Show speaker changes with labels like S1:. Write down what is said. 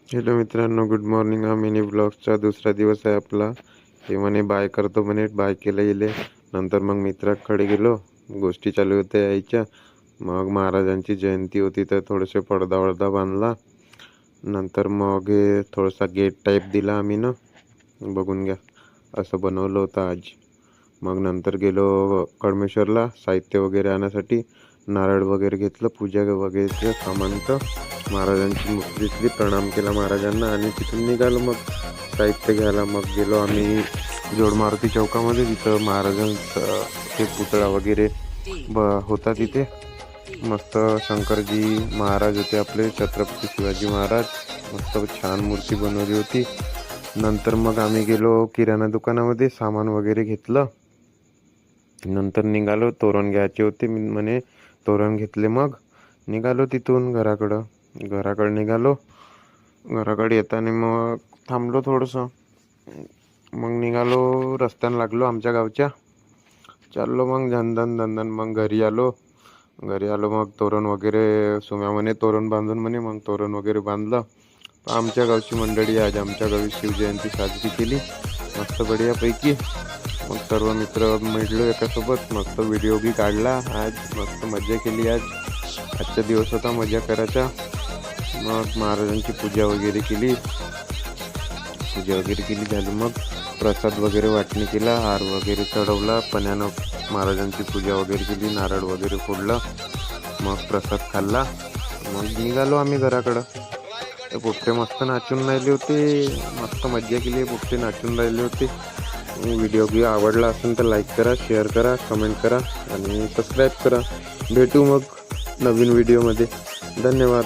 S1: Hello मित्रांनो, good morning. हा mini ब्लॉगचा दुसरा दिवस आहे आपला. हे म्हणे बाय करतो म्हणे, बाय केलं गेले. नंतर मग मित्राकडे गेलो, गोष्टी चालू होत्या यायच्या. मग महाराजांची जयंती होती तर थोडेसे पडदा वडदा बांधला. नंतर मग हे थोडासा गेट टाईप दिला आम्ही ना, बघून घ्या असं बनवलं होतं आज. मग नंतर गेलो कडमेश्वरला साहित्य वगैरे आणण्यासाठी. नारळ वगैरे घेतलं, पूजा वगैरेचं सामान. तर महाराजांची मूर्ती घेतली, प्रणाम केला महाराजांना आणि तिथून निघालो मग साहित्य घ्यायला. मग गेलो आम्ही जोड मारुती चौकामध्ये. तिथं महाराजांचं ते पुतळा वगैरे होता तिथे. मस्त शंकरजी महाराज होते आपले, छत्रपती शिवाजी महाराज. मस्त छान मूर्ती बनवली होती. नंतर मग आम्ही गेलो किराणा दुकानामध्ये, सामान वगैरे घेतलं. नंतर निघालो, तोरण घ्यायचे होते म्हणे, तोरण घेतले. मग निघालो तिथून घराकडे निघालो. घराकडे येताना मग थांबलो थोडंसं. मग निघालो, रस्त्यानं लागलो आमच्या गावच्या. चाललो मग धंदन. मग घरी आलो. मग तोरण वगैरे सुम्या म्हणे तोरण बांधून म्हणे. मग तोरण वगैरे बांधलं. आमच्या गावची मंडळी आज आमच्या गावी शिवजयंती साजरी केली मस्त बढियापैकी. मग सर्व मित्र मिळलो एकासोबत, मस्त व्हिडिओ बी काढला आज. मस्त मजा केली आज. आजचा दिवस होता मजा करायचा. मग महाराजांची पूजा वगैरे केली झाली. मग प्रसाद वगैरे वाटणी केला, हार वगैरे चढवला, पण्यानं महाराजांची पूजा वगैरे केली, नारळ वगैरे फोडला. मग प्रसाद खाल्ला. मग निघालो आम्ही घराकडं. ते पोट्टे मस्त नाचून राहिले होते, मस्त मज्जा केली. पोट्टे नाचून राहिले होते. व्हिडिओ आवडला असेल तर लाईक करा, शेअर करा, कमेंट करा आणि सबस्क्राईब करा. भेटू मग नवीन व्हिडिओमध्ये. धन्यवाद.